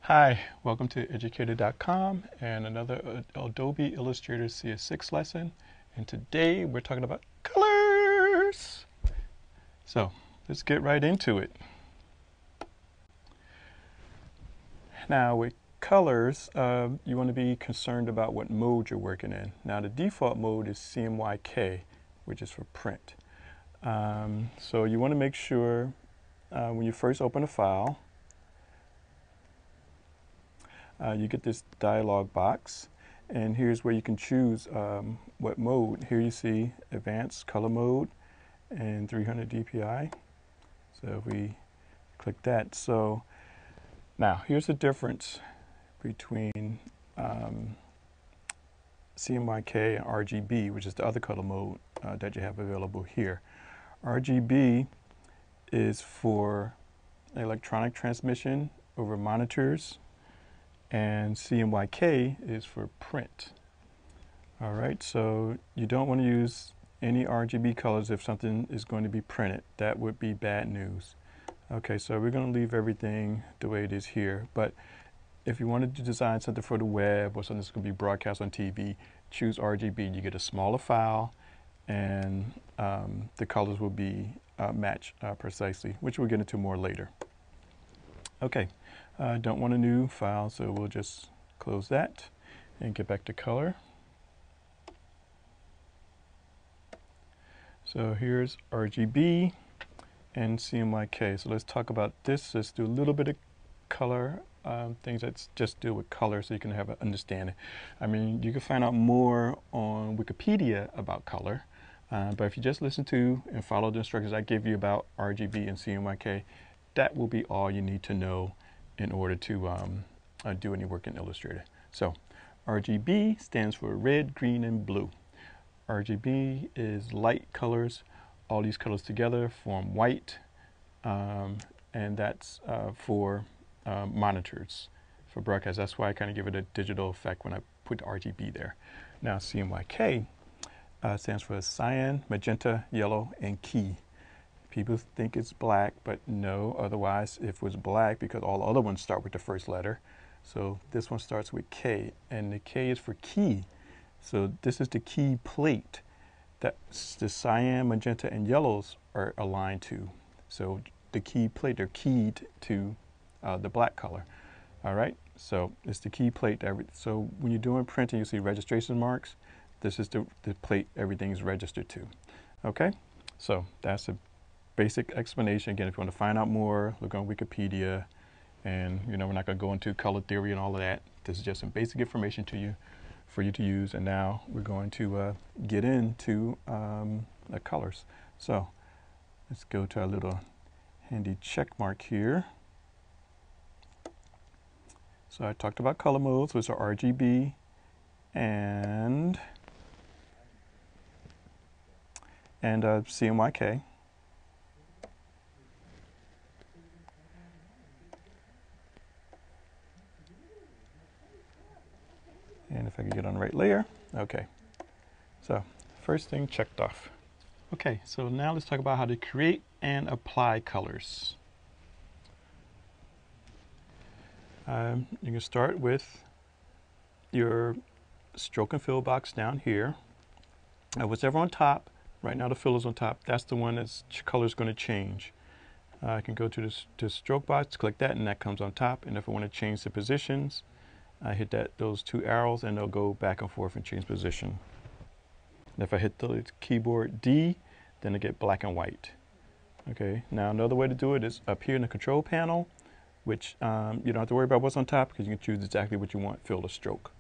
Hi, welcome to Educator.com and another Adobe Illustrator CS6 lesson. And today we're talking about colors. So let's get right into it. Now with colors, you want to be concerned about what mode you're working in. Now the default mode is CMYK, which is for print. So you want to make sure when you first open a file, you get this dialog box, and here's where you can choose what mode. Here you see advanced color mode and 300 dpi. So if we click that, so now here's the difference between CMYK and RGB, which is the other color mode that you have available here. RGB is for electronic transmission over monitors, and CMYK is for print. All right, so you don't want to use any RGB colors if something is going to be printed. That would be bad news. Okay, so we're going to leave everything the way it is here, but if you wanted to design something for the web or something that's going to be broadcast on TV, choose RGB. You get a smaller file, and the colors will be matched precisely, which we'll get into more later. Okay. Don't want a new file, so we'll just close that and get back to color. So here's RGB and CMYK. So let's talk about this. Let's do a little bit of color, things that just deal with color so you can have an understanding. I mean, you can find out more on Wikipedia about color, but if you just listen to and follow the instructions I give you about RGB and CMYK, that will be all you need to know in order to do any work in Illustrator. So RGB stands for red, green, and blue. RGB is light colors. All these colors together form white, and that's for monitors, for broadcast. That's why I kind of give it a digital effect when I put RGB there. Now CMYK stands for cyan, magenta, yellow, and key. People think it's black, but no, otherwise if it was black, because all the other ones start with the first letter. So this one starts with K, and the K is for key. So this is the key plate that the cyan, magenta, and yellows are aligned to. So the key plate, they're keyed to the black color. All right, so it's the key plate. So when you're doing printing, you see registration marks. This is the plate everything is registered to. Okay, so that's a basic explanation. Again, if you want to find out more, look on Wikipedia, and we're not going to go into color theory and all of that. This is just some basic information for you to use, and now we're going to get into the colors. So let's go to our little handy check mark here. So I talked about color modes, which are RGB and CMYK. And if I can get on the right layer, okay. So first thing checked off. Okay, so now let's talk about how to create and apply colors. You can start with your stroke and fill box down here. Whatever on top, right now the fill is on top, that's the one that's color is going to change. I can go to the stroke box, click that, and that comes on top. And if I want to change the positions, I hit those two arrows, and they'll go back and forth and change position. And if I hit the keyboard D, then I get black and white. Okay, now another way to do it is up here in the control panel, which you don't have to worry about what's on top because you can choose exactly what you want, fill or stroke.